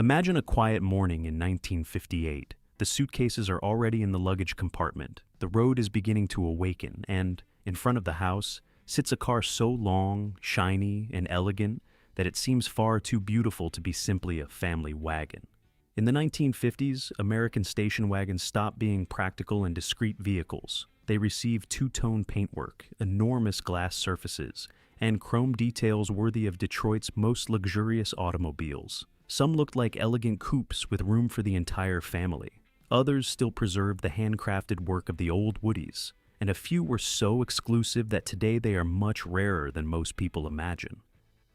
Imagine a quiet morning in 1958. The suitcases are already in the luggage compartment. The road is beginning to awaken, and in front of the house sits a car so long, shiny, and elegant that it seems far too beautiful to be simply a family wagon. In the 1950s, American station wagons stopped being practical and discreet vehicles. They received two-tone paintwork, enormous glass surfaces, and chrome details worthy of Detroit's most luxurious automobiles. Some looked like elegant coupes with room for the entire family. Others still preserved the handcrafted work of the old woodies, and a few were so exclusive that today they are much rarer than most people imagine.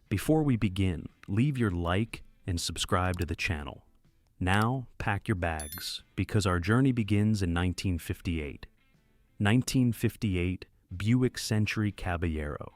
Before we begin, leave your like and subscribe to the channel. Now, pack your bags, because our journey begins in 1958. 1958 Buick Century Caballero.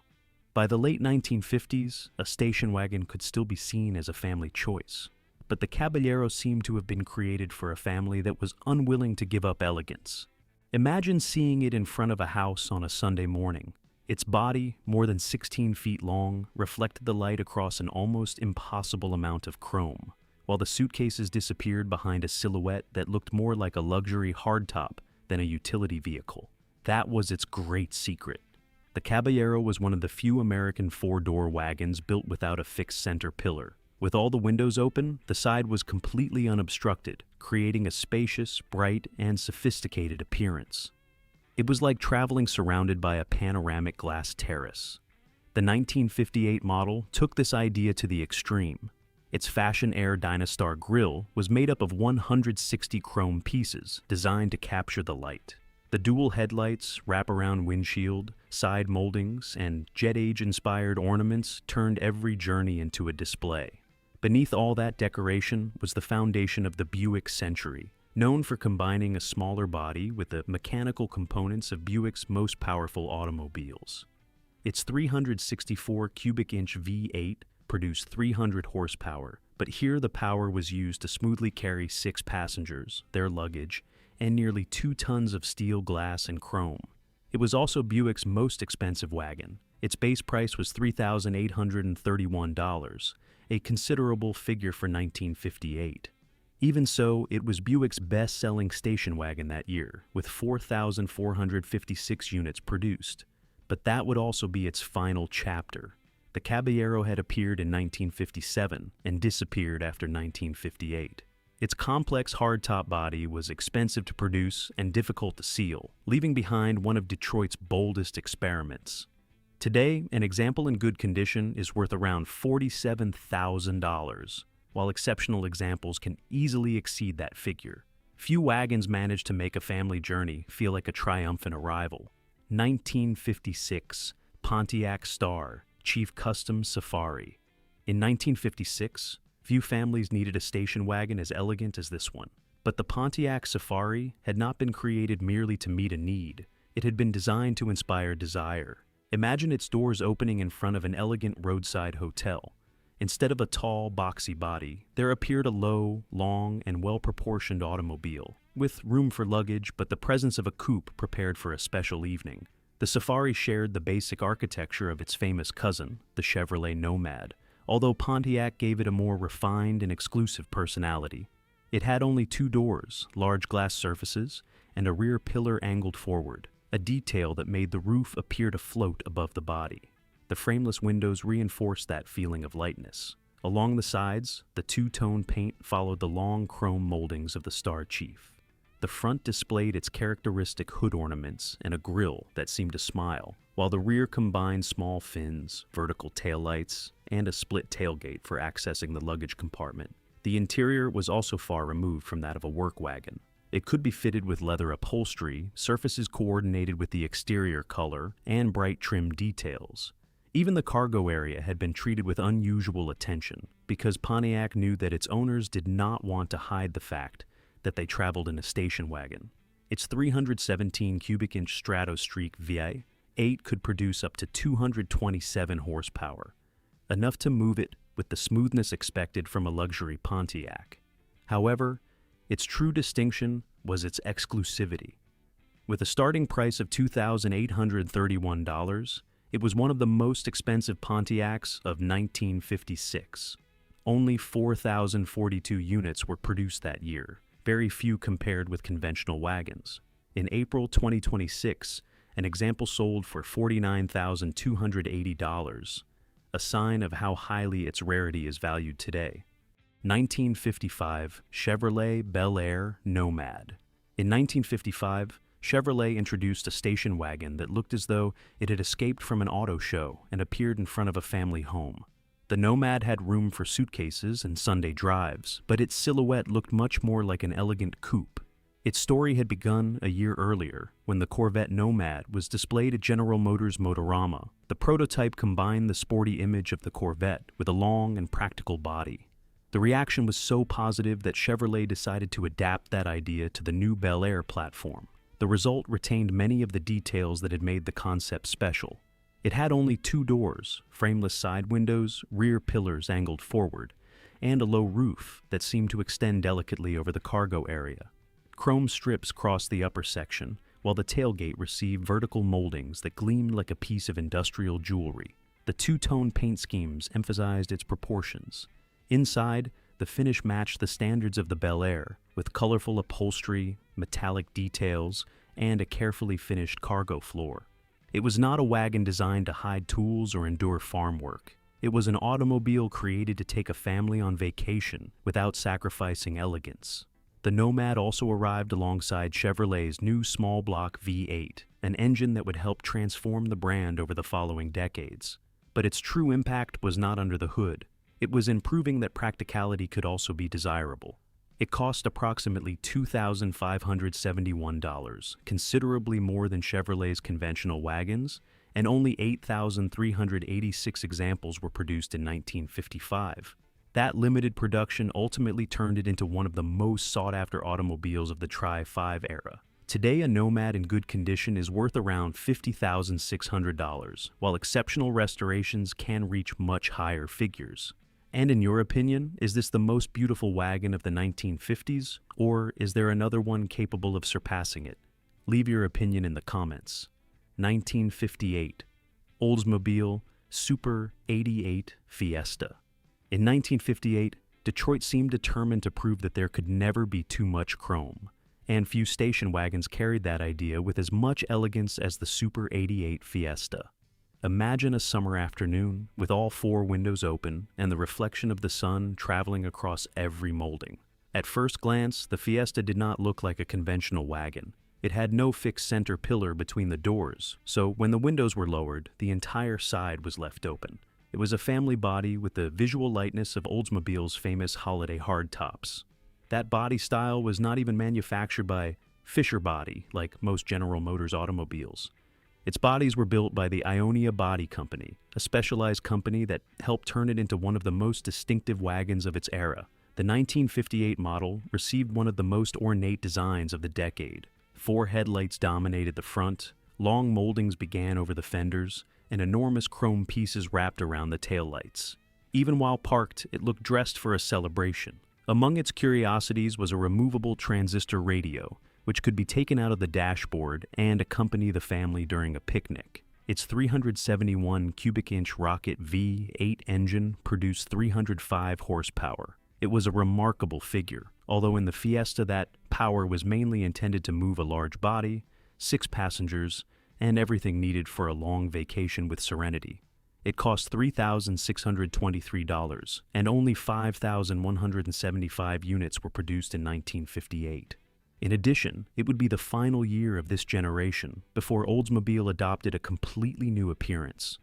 By the late 1950s, a station wagon could still be seen as a family choice, but the Caballero seemed to have been created for a family that was unwilling to give up elegance. Imagine seeing it in front of a house on a Sunday morning. Its body, more than 16 feet long, reflected the light across an almost impossible amount of chrome, while the suitcases disappeared behind a silhouette that looked more like a luxury hardtop than a utility vehicle. That was its great secret. The Caballero was one of the few American four-door wagons built without a fixed center pillar. With all the windows open, the side was completely unobstructed, creating a spacious, bright, and sophisticated appearance. It was like traveling surrounded by a panoramic glass terrace. The 1958 model took this idea to the extreme. Its Fashion Air Dynastar grille was made up of 160 chrome pieces designed to capture the light. The dual headlights, wraparound windshield, side moldings, and jet age-inspired ornaments turned every journey into a display. Beneath all that decoration was the foundation of the Buick Century, known for combining a smaller body with the mechanical components of Buick's most powerful automobiles. Its 364 cubic inch V8 produced 300 horsepower, but here the power was used to smoothly carry 6 passengers, their luggage, and nearly 2 tons of steel, glass, and chrome. It was also Buick's most expensive wagon. Its base price was $3,831, a considerable figure for 1958. Even so, it was Buick's best-selling station wagon that year, with 4,456 units produced. But that would also be its final chapter. The Caballero had appeared in 1957 and disappeared after 1958. Its complex hardtop body was expensive to produce and difficult to seal, leaving behind one of Detroit's boldest experiments. Today, an example in good condition is worth around $47,000, while exceptional examples can easily exceed that figure. Few wagons manage to make a family journey feel like a triumphant arrival. 1956 Pontiac Star Chief Custom Safari. In 1956, few families needed a station wagon as elegant as this one. But the Pontiac Safari had not been created merely to meet a need. It had been designed to inspire desire. Imagine its doors opening in front of an elegant roadside hotel. Instead of a tall, boxy body, there appeared a low, long, and well-proportioned automobile, with room for luggage but the presence of a coupe prepared for a special evening. The Safari shared the basic architecture of its famous cousin, the Chevrolet Nomad, although Pontiac gave it a more refined and exclusive personality. It had only 2 doors, large glass surfaces, and a rear pillar angled forward, a detail that made the roof appear to float above the body. The frameless windows reinforced that feeling of lightness. Along the sides, the two-tone paint followed the long chrome moldings of the Star Chief. The front displayed its characteristic hood ornaments and a grille that seemed to smile, while the rear combined small fins, vertical taillights, and a split tailgate for accessing the luggage compartment. The interior was also far removed from that of a work wagon. It could be fitted with leather upholstery, surfaces coordinated with the exterior color, and bright trim details. Even the cargo area had been treated with unusual attention, because Pontiac knew that its owners did not want to hide the fact that they traveled in a station wagon. Its 317 cubic inch Stratostreak V8 could produce up to 227 horsepower, enough to move it with the smoothness expected from a luxury Pontiac. However, its true distinction was its exclusivity. With a starting price of $2,831, it was one of the most expensive Pontiacs of 1956. Only 4,042 units were produced that year, very few compared with conventional wagons. In April 2026, an example sold for $49,280, a sign of how highly its rarity is valued today. 1955 Chevrolet Bel Air Nomad. In 1955, Chevrolet introduced a station wagon that looked as though it had escaped from an auto show and appeared in front of a family home. The Nomad had room for suitcases and Sunday drives, but its silhouette looked much more like an elegant coupe. Its story had begun a year earlier, when the Corvette Nomad was displayed at General Motors Motorama. The prototype combined the sporty image of the Corvette with a long and practical body. The reaction was so positive that Chevrolet decided to adapt that idea to the new Bel Air platform. The result retained many of the details that had made the concept special. It had only 2 doors, frameless side windows, rear pillars angled forward, and a low roof that seemed to extend delicately over the cargo area. Chrome strips crossed the upper section, while the tailgate received vertical moldings that gleamed like a piece of industrial jewelry. The two-tone paint schemes emphasized its proportions. Inside, the finish matched the standards of the Bel Air, with colorful upholstery, metallic details, and a carefully finished cargo floor. It was not a wagon designed to hide tools or endure farm work. It was an automobile created to take a family on vacation without sacrificing elegance. The Nomad also arrived alongside Chevrolet's new small block V8, an engine that would help transform the brand over the following decades. But its true impact was not under the hood. It was in proving that practicality could also be desirable. It cost approximately $2,571, considerably more than Chevrolet's conventional wagons, and only 8,386 examples were produced in 1955. That limited production ultimately turned it into one of the most sought-after automobiles of the Tri-5 era. Today, a Nomad in good condition is worth around $50,600, while exceptional restorations can reach much higher figures. And in your opinion, is this the most beautiful wagon of the 1950s, or is there another one capable of surpassing it? Leave your opinion in the comments. 1958, Oldsmobile Super 88 Fiesta. In 1958, Detroit seemed determined to prove that there could never be too much chrome, and few station wagons carried that idea with as much elegance as the Super 88 Fiesta. Imagine a summer afternoon with all 4 windows open and the reflection of the sun traveling across every molding. At first glance, the Fiesta did not look like a conventional wagon. It had no fixed center pillar between the doors, so when the windows were lowered, the entire side was left open. It was a family body with the visual lightness of Oldsmobile's famous holiday hardtops. That body style was not even manufactured by Fisher Body like most General Motors automobiles. Its bodies were built by the Ionia Body Company, a specialized company that helped turn it into one of the most distinctive wagons of its era. The 1958 model received one of the most ornate designs of the decade. 4 headlights dominated the front, long moldings began over the fenders, and enormous chrome pieces wrapped around the taillights. Even while parked, it looked dressed for a celebration. Among its curiosities was a removable transistor radio, which could be taken out of the dashboard and accompany the family during a picnic. Its 371 cubic inch Rocket V8 engine produced 305 horsepower. It was a remarkable figure, although in the Fiesta that power was mainly intended to move a large body, 6 passengers, and everything needed for a long vacation with serenity. It cost $3,623, and only 5,175 units were produced in 1958. In addition, it would be the final year of this generation before Oldsmobile adopted a completely new appearance.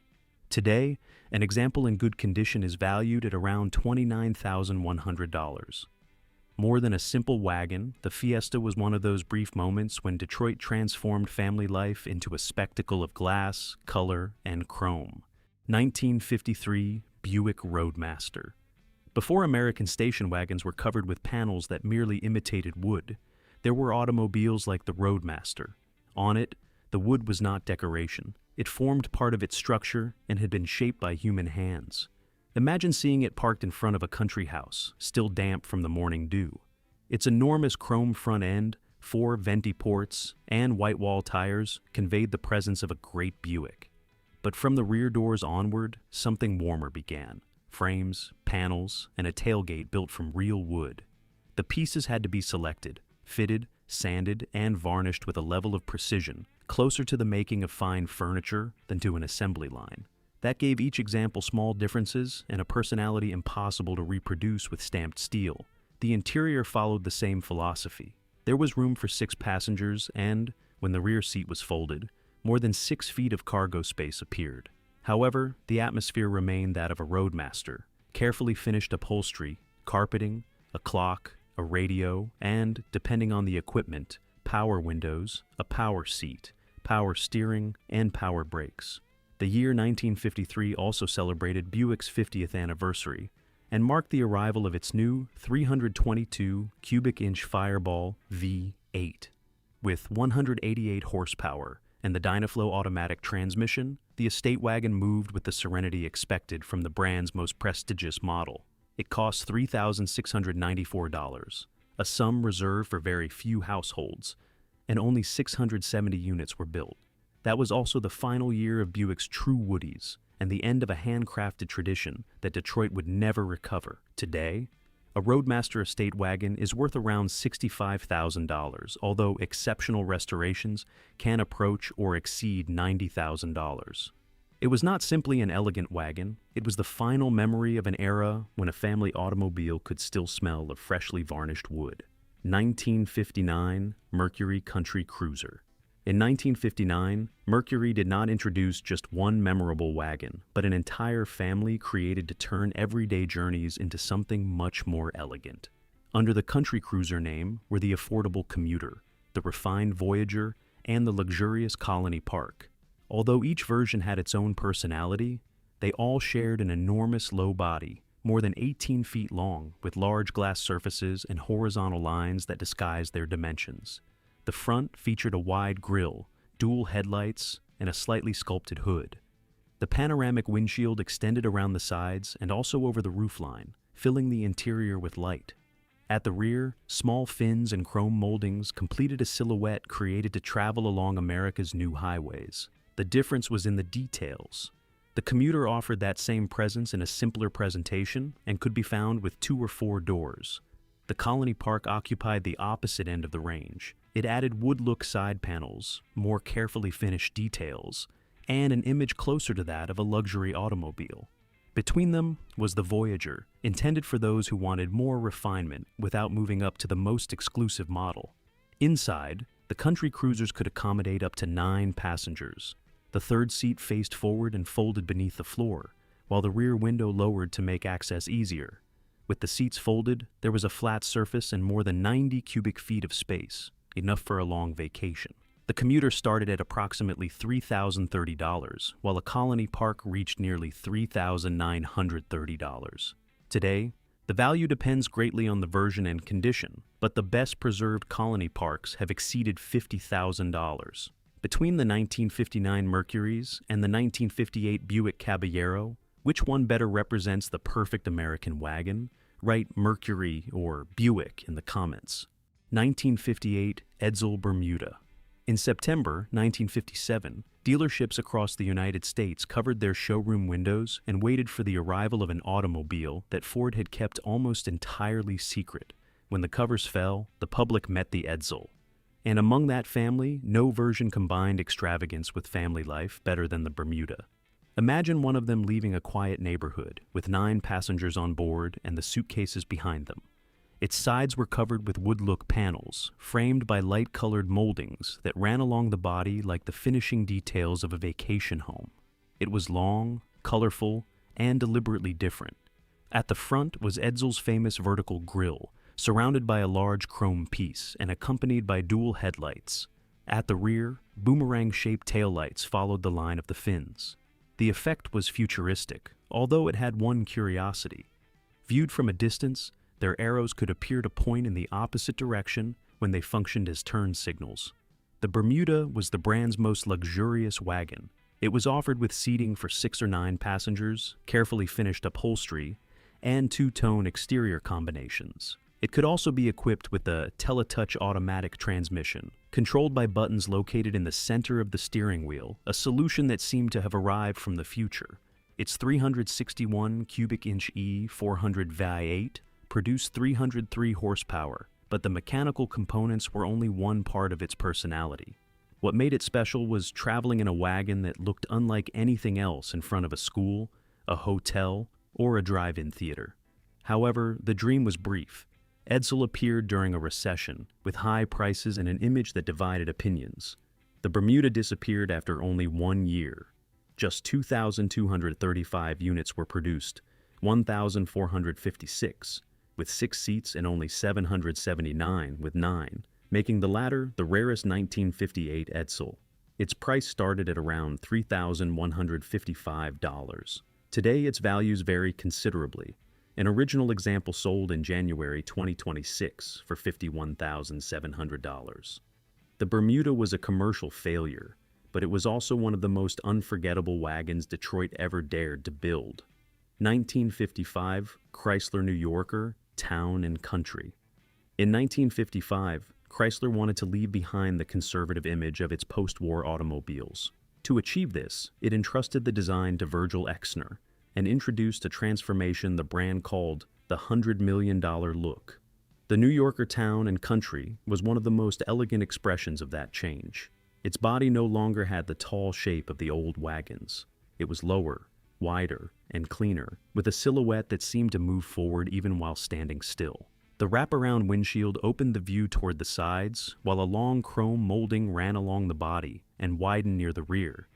Today, an example in good condition is valued at around $29,100. More than a simple wagon, the Fiesta was one of those brief moments when Detroit transformed family life into a spectacle of glass, color, and chrome. 1953 Buick Roadmaster. Before American station wagons were covered with panels that merely imitated wood, there were automobiles like the Roadmaster. On it, the wood was not decoration. It formed part of its structure and had been shaped by human hands. Imagine seeing it parked in front of a country house, still damp from the morning dew. Its enormous chrome front end, 4 venti ports, and white wall tires conveyed the presence of a great Buick. But from the rear doors onward, something warmer began. frames, panels, and a tailgate built from real wood. The pieces had to be selected, fitted, sanded, and varnished with a level of precision closer to the making of fine furniture than to an assembly line. That gave each example small differences and a personality impossible to reproduce with stamped steel. The interior followed the same philosophy. There was room for 6 passengers and, when the rear seat was folded, more than 6 feet of cargo space appeared. However, the atmosphere remained that of a Roadmaster. Carefully finished upholstery, carpeting, a clock, a radio, and, depending on the equipment, power windows, a power seat, power steering, and power brakes. The year 1953 also celebrated Buick's 50th anniversary and marked the arrival of its new 322 cubic inch Fireball V8. With 188 horsepower and the Dynaflow automatic transmission, the estate wagon moved with the serenity expected from the brand's most prestigious model. It cost $3,694, a sum reserved for very few households, and only 670 units were built. That was also the final year of Buick's true woodies and the end of a handcrafted tradition that Detroit would never recover. Today, a Roadmaster estate wagon is worth around $65,000, although exceptional restorations can approach or exceed $90,000. It was not simply an elegant wagon, it was the final memory of an era when a family automobile could still smell of freshly varnished wood. 1959 Mercury Country Cruiser. In 1959, Mercury did not introduce just one memorable wagon, but an entire family created to turn everyday journeys into something much more elegant. Under the Country Cruiser name were the affordable Commuter, the refined Voyager, and the luxurious Colony Park. Although each version had its own personality, they all shared an enormous low body, more than 18 feet long, with large glass surfaces and horizontal lines that disguised their dimensions. The front featured a wide grille, dual headlights, and a slightly sculpted hood. The panoramic windshield extended around the sides and also over the roofline, filling the interior with light. At the rear, small fins and chrome moldings completed a silhouette created to travel along America's new highways. The difference was in the details. The Commuter offered that same presence in a simpler presentation and could be found with 2 or 4 doors. The Colony Park occupied the opposite end of the range. It added wood-look side panels, more carefully finished details, and an image closer to that of a luxury automobile. Between them was the Voyager, intended for those who wanted more refinement without moving up to the most exclusive model. Inside, the Country Cruisers could accommodate up to 9 passengers. The third seat faced forward and folded beneath the floor, while the rear window lowered to make access easier. With the seats folded, there was a flat surface and more than 90 cubic feet of space, enough for a long vacation. The Commuter started at approximately $3,030, while a Colony Park reached nearly $3,930. Today, the value depends greatly on the version and condition, but the best preserved Colony Parks have exceeded $50,000. Between the 1959 Mercurys and the 1958 Buick Caballero, which one better represents the perfect American wagon? Write Mercury or Buick in the comments. 1958 Edsel Bermuda. In September 1957, dealerships across the United States covered their showroom windows and waited for the arrival of an automobile that Ford had kept almost entirely secret. When the covers fell, the public met the Edsel. And among that family, no version combined extravagance with family life better than the Bermuda. Imagine one of them leaving a quiet neighborhood with 9 passengers on board and the suitcases behind them. Its sides were covered with wood-look panels, framed by light-colored moldings that ran along the body like the finishing details of a vacation home. It was long, colorful, and deliberately different. At the front was Edsel's famous vertical grille, surrounded by a large chrome piece and accompanied by dual headlights. At the rear, boomerang-shaped taillights followed the line of the fins. The effect was futuristic, although it had one curiosity. Viewed from a distance, their arrows could appear to point in the opposite direction when they functioned as turn signals. The Bermuda was the brand's most luxurious wagon. It was offered with seating for 6 or 9 passengers, carefully finished upholstery, and 2-tone exterior combinations. It could also be equipped with a Teletouch automatic transmission, controlled by buttons located in the center of the steering wheel, a solution that seemed to have arrived from the future. Its 361 cubic inch E400 V8 produced 303 horsepower, but the mechanical components were only one part of its personality. What made it special was traveling in a wagon that looked unlike anything else in front of a school, a hotel, or a drive-in theater. However, the dream was brief. Edsel appeared during a recession, with high prices and an image that divided opinions. The Bermuda disappeared after only 1 year. Just 2,235 units were produced, 1,456, with 6 seats and only 779 with 9, making the latter the rarest 1958 Edsel. Its price started at around $3,155. Today, its values vary considerably. An original example sold in January 2026 for $51,700. The Bermuda was a commercial failure, but it was also one of the most unforgettable wagons Detroit ever dared to build. 1955 Chrysler New Yorker, Town and Country. In 1955, Chrysler wanted to leave behind the conservative image of its post-war automobiles. To achieve this, it entrusted the design to Virgil Exner and introduced a transformation the brand called the $100 million look. The New Yorker Town and Country was one of the most elegant expressions of that change. Its body no longer had the tall shape of the old wagons. It was lower, wider, and cleaner, with a silhouette that seemed to move forward even while standing still. The wraparound windshield opened the view toward the sides, while a long chrome molding ran along the body and widened near the rear.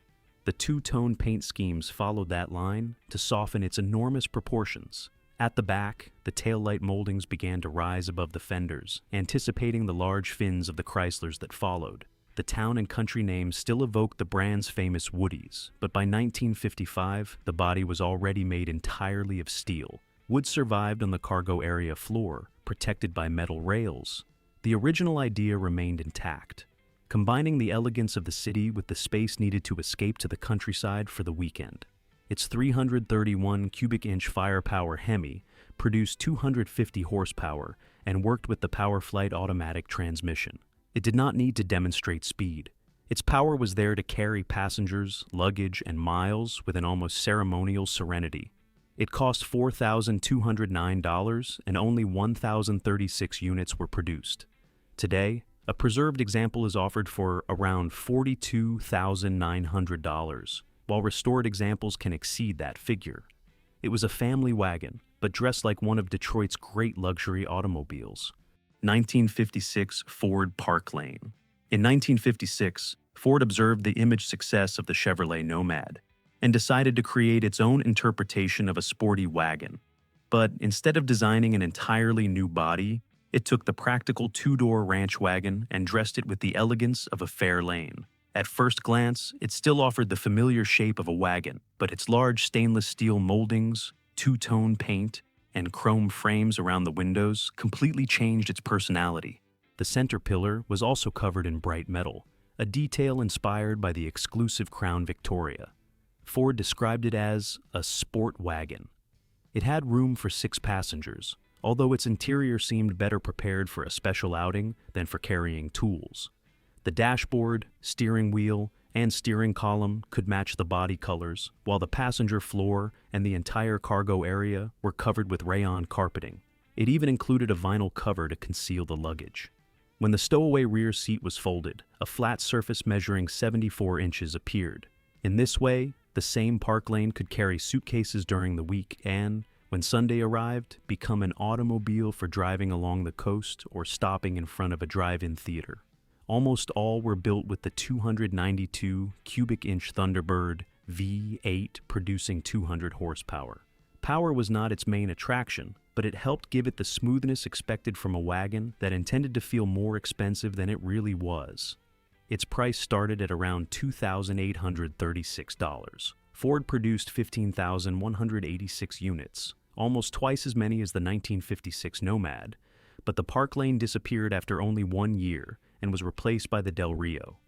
The two-tone paint schemes followed that line to soften its enormous proportions. At the back, the taillight moldings began to rise above the fenders, anticipating the large fins of the Chryslers that followed. The Town and Country name still evoked the brand's famous woodies, but by 1955, the body was already made entirely of steel. Wood survived on the cargo area floor, protected by metal rails. The original idea remained intact, combining the elegance of the city with the space needed to escape to the countryside for the weekend. Its 331 cubic inch firepower Hemi produced 250 horsepower and worked with the PowerFlight automatic transmission. It did not need to demonstrate speed. Its power was there to carry passengers, luggage, and miles with an almost ceremonial serenity. It cost $4,209 and only 1,036 units were produced. Today, a preserved example is offered for around $42,900, while restored examples can exceed that figure. It was a family wagon, but dressed like one of Detroit's great luxury automobiles. 1956 Ford Parklane. In 1956, Ford observed the image success of the Chevrolet Nomad and decided to create its own interpretation of a sporty wagon. But instead of designing an entirely new body, it took the practical two-door ranch wagon and dressed it with the elegance of a Fairlane. At first glance, it still offered the familiar shape of a wagon, but its large stainless steel moldings, two-tone paint, and chrome frames around the windows completely changed its personality. The center pillar was also covered in bright metal, a detail inspired by the exclusive Crown Victoria. Ford described it as a sport wagon. It had room for 6 passengers, although its interior seemed better prepared for a special outing than for carrying tools. The dashboard, steering wheel, and steering column could match the body colors, while the passenger floor and the entire cargo area were covered with rayon carpeting. It even included a vinyl cover to conceal the luggage. When the stowaway rear seat was folded, a flat surface measuring 74 inches appeared. In this way, the same Parklane could carry suitcases during the week and, when Sunday arrived, become an automobile for driving along the coast or stopping in front of a drive-in theater. Almost all were built with the 292 cubic inch Thunderbird V8 producing 200 horsepower. Power was not its main attraction, but it helped give it the smoothness expected from a wagon that intended to feel more expensive than it really was. Its price started at around $2,836. Ford produced 15,186 units, almost twice as many as the 1956 Nomad, but the Parklane disappeared after only 1 year and was replaced by the Del Rio.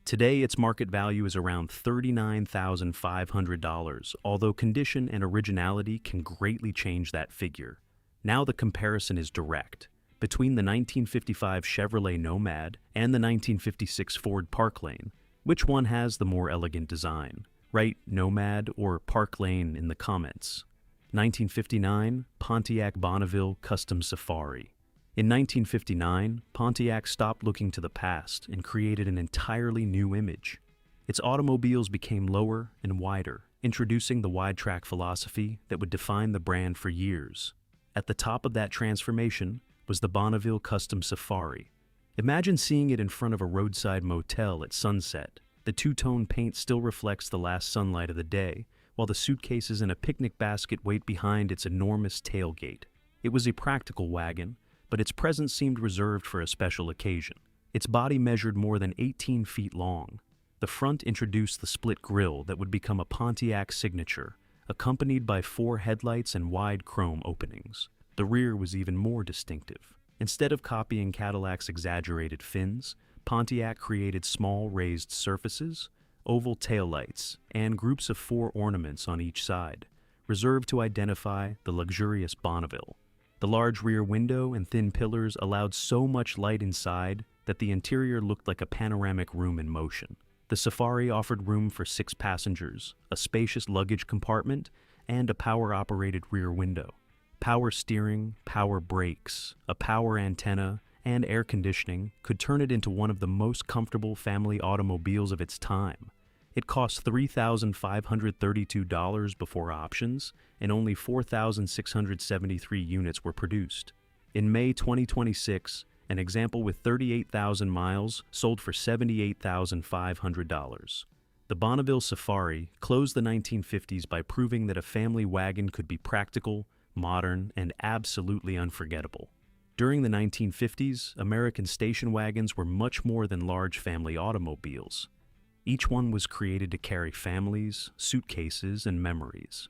Today, its market value is around $39,500, although condition and originality can greatly change that figure. Now the comparison is direct. Between the 1955 Chevrolet Nomad and the 1956 Ford Parklane, which one has the more elegant design? Write Nomad or Parklane in the comments. 1959, Pontiac Bonneville Custom Safari. In 1959, Pontiac stopped looking to the past and created an entirely new image. Its automobiles became lower and wider, introducing the wide-track philosophy that would define the brand for years. At the top of that transformation was the Bonneville Custom Safari. Imagine seeing it in front of a roadside motel at sunset. The two-tone paint still reflects the last sunlight of the day, while the suitcases in a picnic basket wait behind its enormous tailgate. It was a practical wagon, but its presence seemed reserved for a special occasion. Its body measured more than 18 feet long. The front introduced the split grille that would become a Pontiac signature, accompanied by 4 headlights and wide chrome openings. The rear was even more distinctive. Instead of copying Cadillac's exaggerated fins, Pontiac created small raised surfaces, oval taillights, and groups of 4 ornaments on each side, reserved to identify the luxurious Bonneville. The large rear window and thin pillars allowed so much light inside that the interior looked like a panoramic room in motion. The Safari offered room for 6 passengers, a spacious luggage compartment, and a power-operated rear window. Power steering, power brakes, a power antenna, and air conditioning could turn it into one of the most comfortable family automobiles of its time. It cost $3,532 before options, and only 4,673 units were produced. In May 2026, an example with 38,000 miles sold for $78,500. The Bonneville Safari closed the 1950s by proving that a family wagon could be practical, modern, and absolutely unforgettable. During the 1950s, American station wagons were much more than large family automobiles. Each one was created to carry families, suitcases, and memories.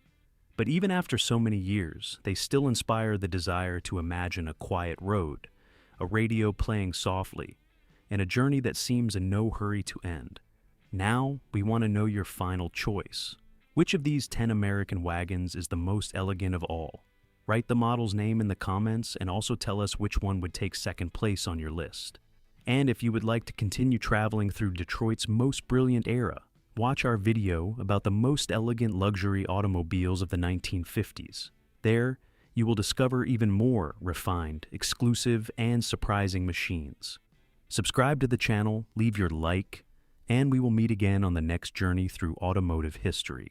But even after so many years, they still inspire the desire to imagine a quiet road, a radio playing softly, and a journey that seems in no hurry to end. Now, we want to know your final choice. Which of these 10 American wagons is the most elegant of all? Write the model's name in the comments and also tell us which one would take second place on your list. And if you would like to continue traveling through Detroit's most brilliant era, watch our video about the most elegant luxury automobiles of the 1950s. There, you will discover even more refined, exclusive, and surprising machines. Subscribe to the channel, leave your like, and we will meet again on the next journey through automotive history.